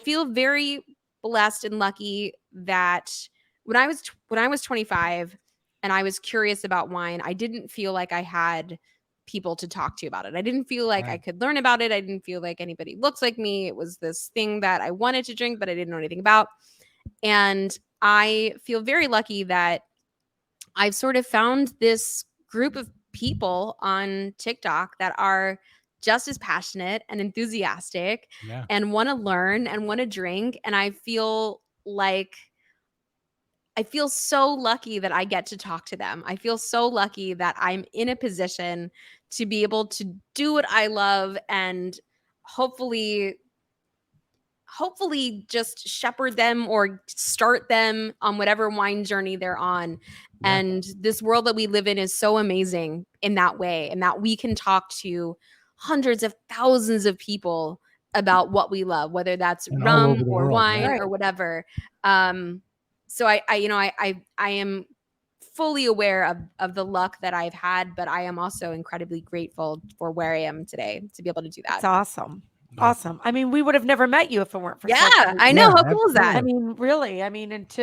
feel very blessed and lucky that when I was 25 and I was curious about wine, I didn't feel like I had people to talk to about it. I didn't feel like I Right. could learn about it. I didn't feel like anybody looks like me. It was this thing that I wanted to drink, but I didn't know anything about. And I feel very lucky that I've sort of found this group of people on TikTok that are just as passionate and enthusiastic Yeah. and want to learn and want to drink. And I feel so lucky that I get to talk to them. I feel so lucky that I'm in a position to be able to do what I love and hopefully just shepherd them or start them on whatever wine journey they're on. Yeah. And this world that we live in is so amazing in that way, and that we can talk to hundreds of thousands of people about what we love, whether that's And all rum over the or world, wine yeah. or whatever. So I am fully aware of the luck that I've had, but I am also incredibly grateful for where I am today to be able to do that. That's awesome. Yeah. Awesome. I mean, we would have never met you if it weren't for Yeah, social media. I know. Yeah, How cool is that? I mean, really. I mean, it's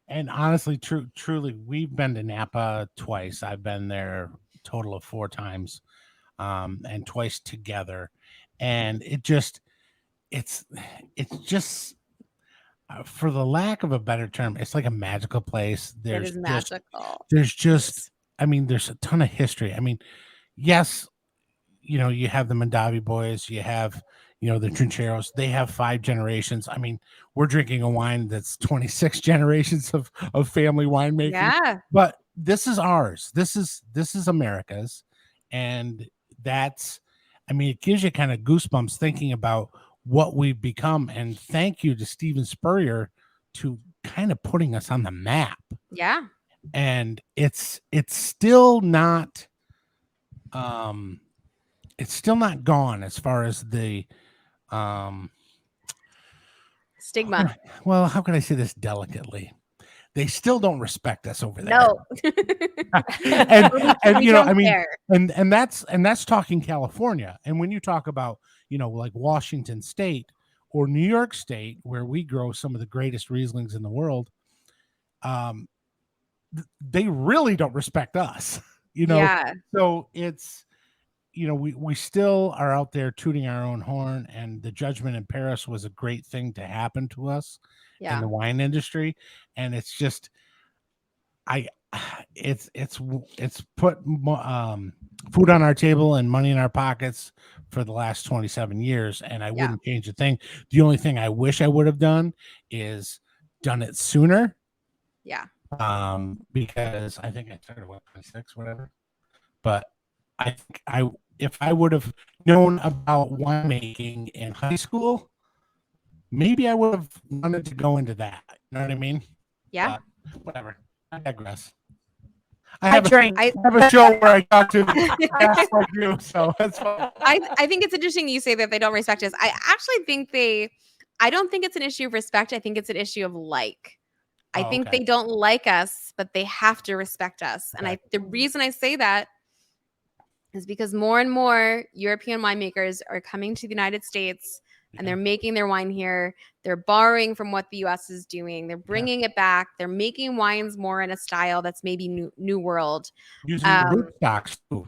And honestly, truly, we've been to Napa twice. I've been there a total of 4 times, and twice together. And it's just, for the lack of a better term, it's like a magical place. It is magical. There's just, I mean, there's a ton of history. I mean, yes, you have the Mondavi boys, you have, the Trincheros, they have 5 generations. I mean, we're drinking a wine that's 26 generations of family winemaking. Yeah. But this is ours. This is America's. And that's, I mean, it gives you kind of goosebumps thinking about what we've become. And thank you to Steven Spurrier to kind of putting us on the map. Yeah. And it's still not gone as far as the Stigma. well, how can I say this delicately? They still don't respect us over there. No. and We don't I mean, care. and that's talking California. And when you talk about, like Washington State or New York State, where we grow some of the greatest Rieslings in the world, they really don't respect us, Yeah. So it's we still are out there tooting our own horn, and the judgment in Paris was a great thing to happen to us in the wine industry. And it's just, it's put food on our table and money in our pockets for the last 27 years. And I wouldn't change a thing. The only thing I wish I would have done is done it sooner. Yeah. Because I think I started 26, whatever. But I think if I would have known about winemaking in high school, maybe I would have wanted to go into that. You know what I mean? Yeah. But whatever. I digress. I have a show where I talk to guests like you, so that's fine. I think it's interesting you say that they don't respect us. I actually think I don't think it's an issue of respect. I think it's an issue of like. I think they don't like us, but they have to respect us. And the reason I say that is because more and more European winemakers are coming to the United States and they're making their wine here. They're borrowing from what the US is doing. They're bringing it back. They're making wines more in a style that's maybe new world. Using root stocks too.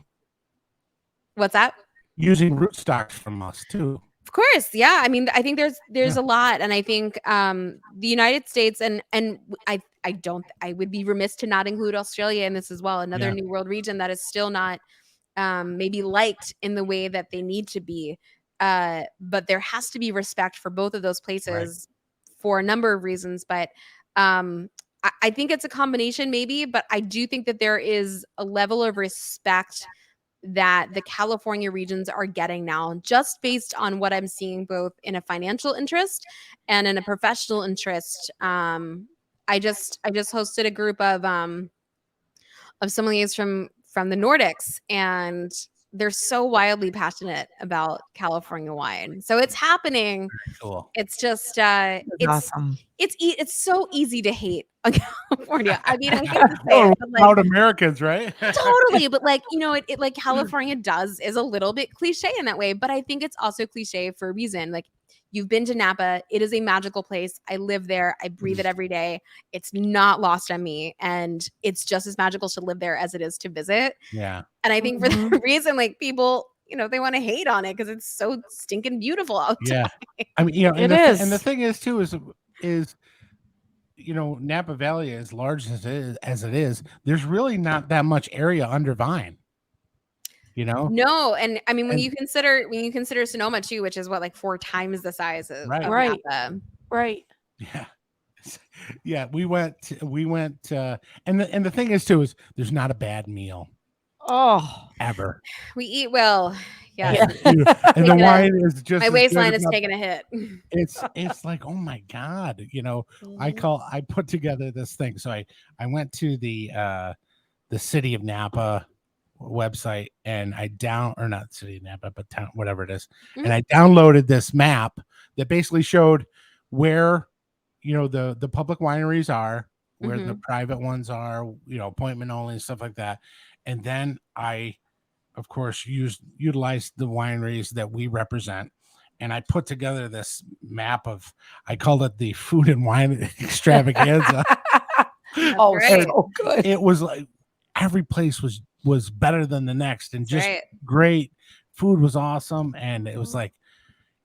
What's that? Using root stocks from us too. Of course. Yeah. I mean, I think there's a lot. And I think the United States and I would be remiss to not include Australia in this as well. Another new world region that is still not maybe liked in the way that they need to be. But there has to be respect for both of those places for a number of reasons. But I think it's a combination maybe, but I do think that there is a level of respect that the California regions are getting now, just based on what I'm seeing both in a financial interest and in a professional interest. I just hosted a group of sommeliers from the Nordics, and they're so wildly passionate about California wine. So it's happening. Cool. It's just it's awesome. It's so easy to hate on California. I mean, I hate to say it, but proud Americans, right? Totally. But like, it like California is a little bit cliche in that way, but I think it's also cliche for a reason. Like, you've been to Napa. It is a magical place. I live there. I breathe it every day. It's not lost on me. And it's just as magical to live there as it is to visit. Yeah. And I think for that reason, like, people, they want to hate on it because it's so stinking beautiful outside. Yeah. I mean, it is. And the thing is too, is Napa Valley, as large as it is, there's really not that much area under vine. No, and I mean, when you consider Sonoma too, which is what, like 4 times the size of Napa. Right. Yeah. We went and the thing is too, is there's not a bad meal ever. We eat well. Yeah. And the wine is just, my waistline is taking a hit. It's like, oh my God, I put together this thing. So I went to the City of Napa website, and not City of Napa, but town, whatever it is. And I downloaded this map that basically showed where, the public wineries are, where the private ones are, appointment only and stuff like that. And then I, of course, utilized the wineries that we represent. And I put together this map I called it the food and wine extravaganza. So good. It was like every place was better than the next, and just great. Food was awesome. And it was like,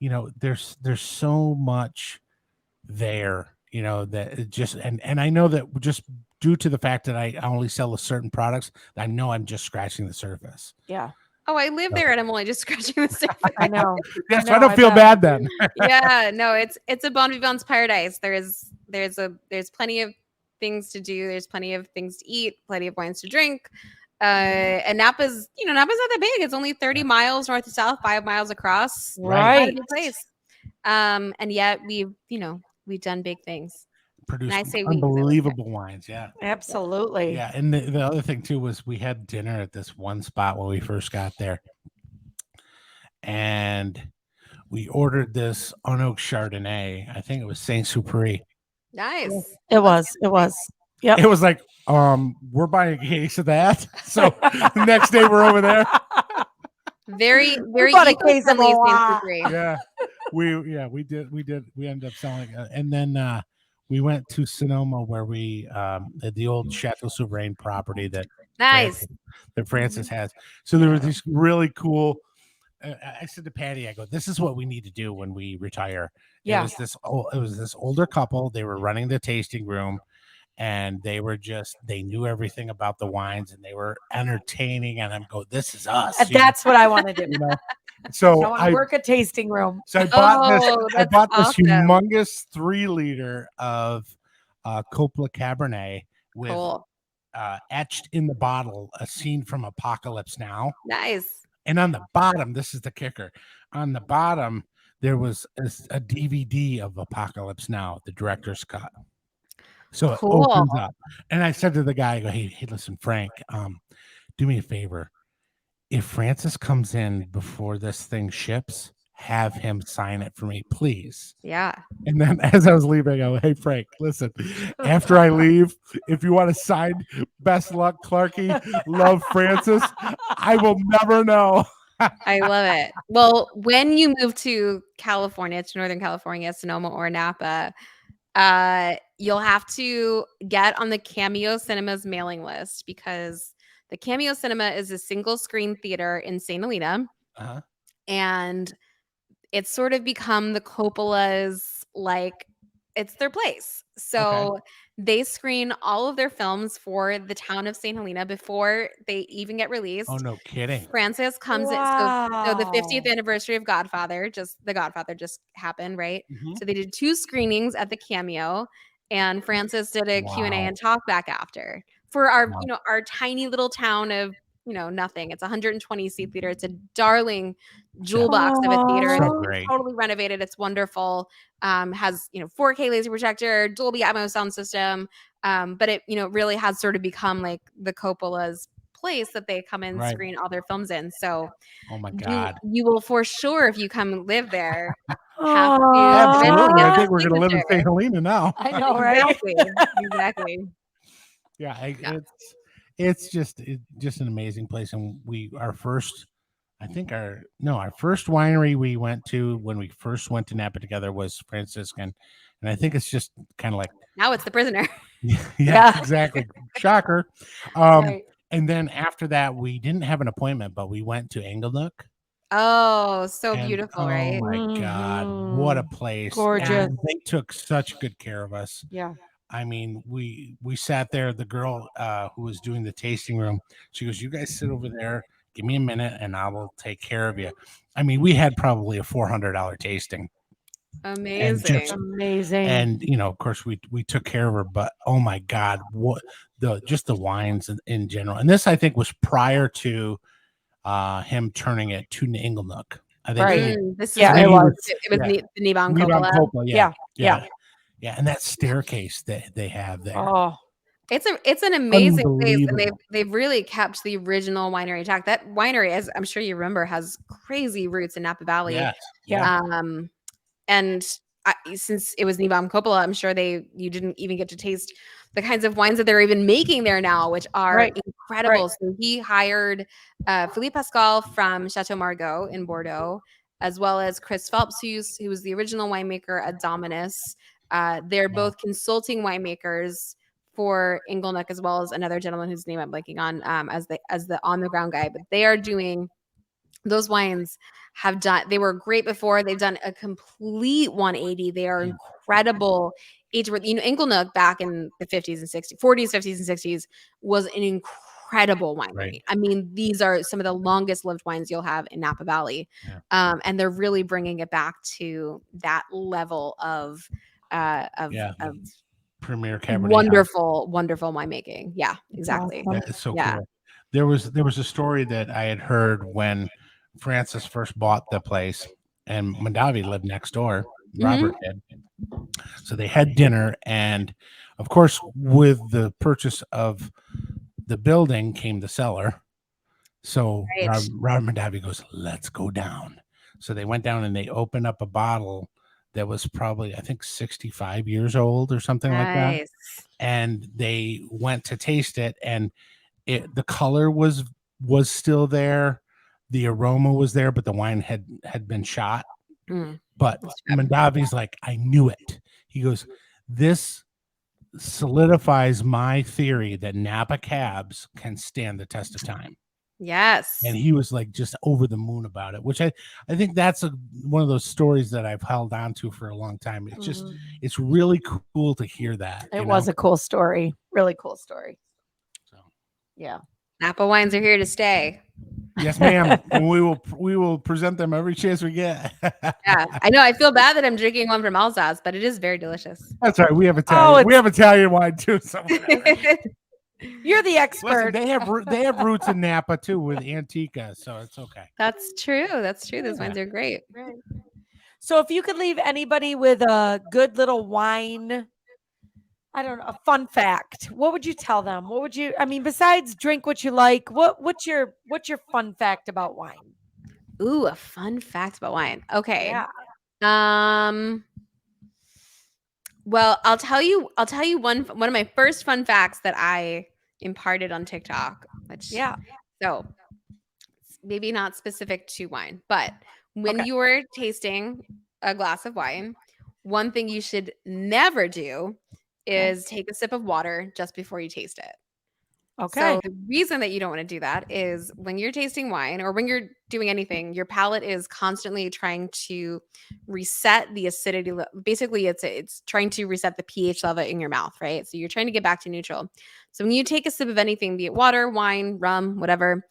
there's so much there, that it just, and I know that just due to the fact that I only sell certain products, I know I'm just scratching the surface. Yeah. Oh, I live there and I'm only just scratching the surface. I know. Yes, I don't feel bad then. Yeah, no, it's a bon vivant's paradise. There's plenty of things to do. There's plenty of things to eat, plenty of wines to drink. And Napa's not that big. It's only 30 miles north to south, 5 miles across. Right. Place. And yet we've done big things. Produced unbelievable wines. Yeah, absolutely. Yeah. And the other thing too was we had dinner at this one spot when we first got there, and we ordered this unoaked Chardonnay. I think it was Saint-Supré. Nice. It was. Yep. It was like, we're buying a case of that. So the next day we're over there. Very, very eco-friendly Saint-Supré. Yeah. We did. We ended up selling it. And then we went to Sonoma, where we at the old Chateau Souverain property that Nice. that Francis has. So there were these really cool. I said to Patty, I go, "This is what we need to do when we retire." It was this older couple. They were running the tasting room, and they knew everything about the wines, and they were entertaining. And I'm go, "This is us." That's what I want to do. So I want to work a tasting room. So I bought this. I bought this awesome. humongous 3-liter of Coppola Cabernet with etched in the bottle a scene from Apocalypse Now. Nice. And on the bottom, this is the kicker. On the bottom, there was a DVD of Apocalypse Now, the director's cut. So it opens up, and I said to the guy, I go, "Hey, listen, Frank, do me a favor. If Francis comes in before this thing ships, have him sign it for me, please." Yeah. And then as I was leaving, I go, "Hey, Frank, listen, after I leave, if you want to sign best luck, Clarky, love Francis, I will never know." I love it. Well, when you move to California, to Northern California, Sonoma or Napa, you'll have to get on the Cameo Cinemas mailing list, because the Cameo Cinema is a single screen theater in St. Helena. And it's sort of become the Coppola's, like, it's their place. So they screen all of their films for the town of St. Helena before they even get released. Oh, no kidding. Francis comes in. So the 50th anniversary of The Godfather just happened, right? So they did 2 screenings at the Cameo, and Francis did a Q&A and talk back after for our, our tiny little town of, nothing. It's a 120 seat theater. It's a darling jewel box of a theater. It's totally renovated. It's wonderful. Has 4K laser projector, Dolby Atmos sound system. But it really has sort of become like the Coppola's place that they come and screen all their films in. So oh my God, you will for sure, if you come live there, have to absolutely. I think we're gonna live in St. Helena now. I know, right? Exactly. Yeah, it's just an amazing place. And our first winery we went to when we first went to Napa together was Franciscan, and I think it's just kind of like now it's The Prisoner. Yeah, exactly. Shocker. And then after that, we didn't have an appointment, but we went to Inglenook. Oh, so beautiful, right? Oh my God, what a place. Gorgeous. And they took such good care of us. Yeah. I mean, we sat there. The girl who was doing the tasting room, she goes, "You guys sit over there. Give me a minute, and I will take care of you." I mean, we had probably a $400 tasting. Amazing. Amazing. And of course, we took care of her. But oh my God, what the wines in general. And this, I think, was prior to him turning it to Inglenook. I think it was. The Nibon Coppola. Yeah, and that staircase that they have there. Oh, it's an amazing place, and they've really kept the original winery intact. That winery, as I'm sure you remember, has crazy roots in Napa Valley. Yes. Yeah. And since it was Nibon Coppola, I'm sure you didn't even get to taste the kinds of wines that they're even making there now, which are incredible. So he hired Philippe Pascal from Chateau Margaux in Bordeaux, as well as Chris Phelps, who was the original winemaker at Dominus. They're both consulting winemakers for Inglenook, as well as another gentleman whose name I'm blanking on as the on the ground guy. But they are doing those wines. They were great before. They've done a complete 180. They are incredible. Inglenook back in the 40s, 50s, and 60s was an incredible winery. Right. I mean, these are some of the longest lived wines you'll have in Napa Valley. And they're really bringing it back to that level of premier Cabernet. Wonderful winemaking. Yeah, exactly. That is so cool. There was a story that I had heard when Francis first bought the place, and Mondavi lived next door. Robert did. So they had dinner, and of course, with the purchase of the building came the cellar. So Robert Mondavi goes, "Let's go down." So they went down and they opened up a bottle that was probably, I think, 65 years old or something like that. And they went to taste it, and the color was still there. The aroma was there, but the wine had been shot. But Mondavi's like, "I knew it." He goes, "This solidifies my theory that Napa cabs can stand the test of time. Yes. And he was like just over the moon about it, which I think that's one of those stories that I've held on to for a long time. It's just, it's really cool to hear that. It was a cool story. Really cool story. So. Yeah. Napa wines are here to stay. Yes, ma'am. And we will present them every chance we get. Yeah, I know. I feel bad that I'm drinking one from Alsace, but it is very delicious. That's right. We have Italian. We have Italian wine too. So you're the expert. Listen, they have roots in Napa too with Antica, so it's okay. That's true. That's true. Those wines are great. Right. So if you could leave anybody with a good little wine, I don't know, a fun fact, what would you tell them? What would you, I mean, besides drink what you like, what's your fun fact about wine? Ooh, a fun fact about wine. Okay. Yeah. Well, I'll tell you one of my first fun facts that I imparted on TikTok, which so maybe not specific to wine, but when you are tasting a glass of wine, one thing you should never do is take a sip of water just before you taste it. Okay. So the reason that you don't want to do that is when you're tasting wine or when you're doing anything, your palate is constantly trying to reset the acidity. Basically, it's trying to reset the pH level in your mouth, right? So you're trying to get back to neutral. So when you take a sip of anything, be it water, wine, rum, whatever,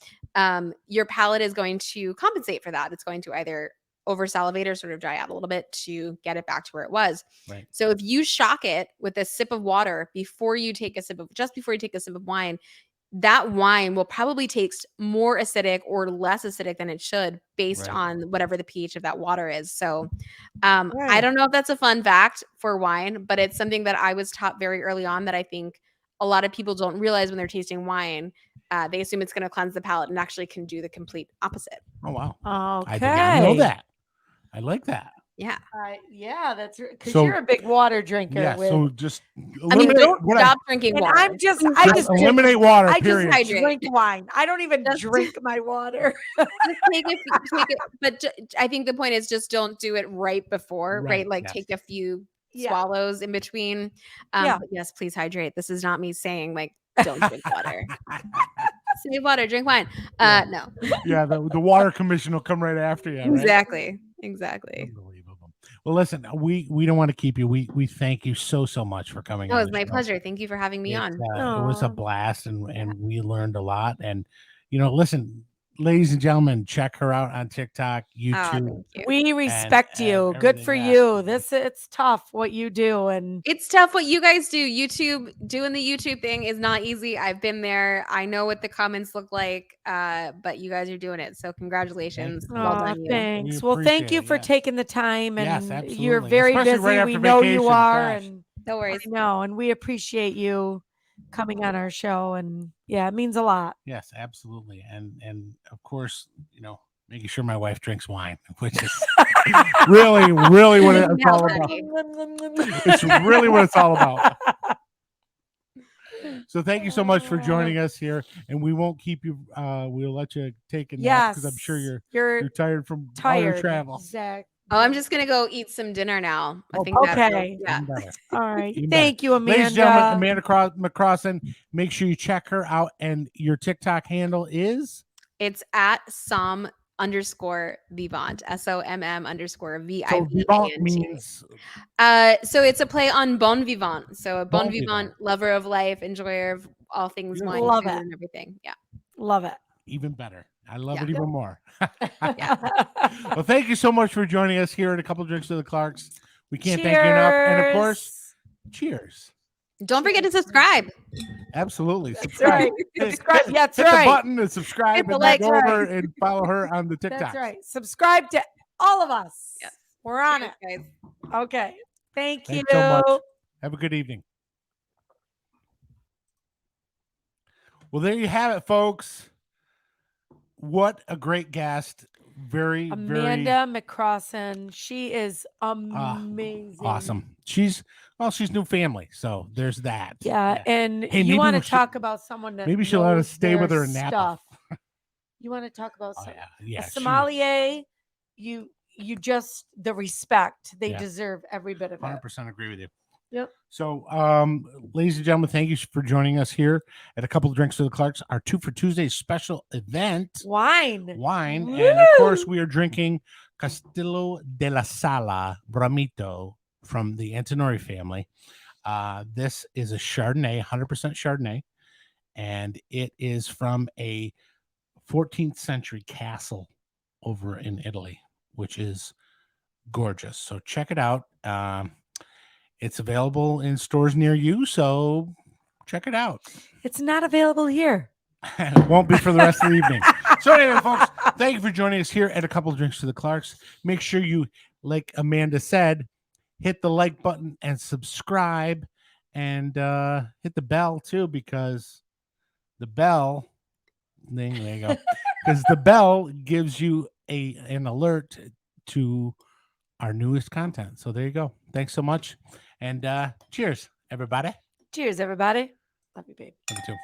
your palate is going to compensate for that. It's going to either over salivate or sort of dry out a little bit to get it back to where it was. Right. So if you shock it with a sip of water before you take a sip of wine, that wine will probably taste more acidic or less acidic than it should based on whatever the pH of that water is. So I don't know if that's a fun fact for wine, but it's something that I was taught very early on that I think a lot of people don't realize when they're tasting wine. They assume it's going to cleanse the palate and actually can do the complete opposite. Oh, wow. Okay. I did not know that. I like that. Yeah. Yeah, that's because So- you're a big water drinker. Yeah. So just Don't stop drinking and water. I just drink, eliminate water. I Period. just drink wine. I don't even drink my water. Just take it, but I think the point is just don't do it right before, right? Like take a few swallows in between. But yes, please hydrate. This is not me saying like don't drink water. Save water, drink wine. No. Yeah, the water commission will come right after you. Right? Exactly. Unbelievable. Well, listen, we don't want to keep you. We thank you so much for coming. No, it was my pleasure. Thank you for having me on. It was a blast, and we learned a lot. And listen, ladies and gentlemen, check her out on TikTok, YouTube. We respect you. Good for you. It's tough what you do, and it's tough what you guys do. Doing the YouTube thing is not easy. I've been there. I know what the comments look like, but you guys are doing it. So congratulations. Well done, thanks. Well, thank you for taking the time, and you're absolutely. very Especially busy. right We after know vacation. you are, Gosh. and no worries. And we appreciate you coming on our show, and it means a lot. Yes, absolutely. And of course, making sure my wife drinks wine, which is really what it's all about. It's really what it's all about. So thank you so much for joining us here, and we won't keep you. We'll let you take a nap because I'm sure you're tired from all your travel. Exactly. Oh, I'm just gonna go eat some dinner now. I think okay. All right. Thank you, Amanda. Ladies and gentlemen, Amanda McCrossin. Make sure you check her out, and your TikTok handle is? It's at Somm_Vivant, SOMM_VIVANT. So vivant means? So it's a play on bon vivant. So a bon vivant, lover of life, enjoyer of all things wine, love food, it, and everything. Yeah, love it. Even better. I love it even more. Yeah. Well, thank you so much for joining us here at A Couple Drinks to the Clarks. We can't thank you enough. And of course, cheers. Don't forget to subscribe. Absolutely. Subscribe. Subscribe. Yeah, that's hit right. the button and subscribe and then go over and follow her on the TikTok. That's right. Subscribe to all of us. Yes. We're on Cheers, it. Guys. Okay. Thanks you so much. Have a good evening. Well, there you have it, folks. What a great guest. Amanda McCrossin. She is amazing. Awesome. She's new family. So there's that. Yeah. And hey, you want to talk about someone that maybe she'll let us stay with her in Napa. You want to talk about a sommelier, you just the respect. They deserve every bit of it. 100% agree with you. Yep. So, ladies and gentlemen, thank you for joining us here at A Couple of Drinks to the Clarks, our 2 for Tuesday special event. Wine. And Woo! of course, we are drinking Castello della Sala Bramito from the Antinori family. This is a Chardonnay, 100% Chardonnay, and it is from a 14th century castle over in Italy, which is gorgeous. So check it out. It's available in stores near you, so check it out. It's not available here. It won't be for the rest of the evening. So anyway, folks, thank you for joining us here at A Couple of Drinks to the Clarks. Make sure you, like Amanda said, hit the like button and subscribe, and hit the bell too, because the bell thing, there you go, because the bell gives you an alert to our newest content. So there you go. Thanks so much, and cheers, everybody. Cheers, everybody. Love you, babe. Love you too.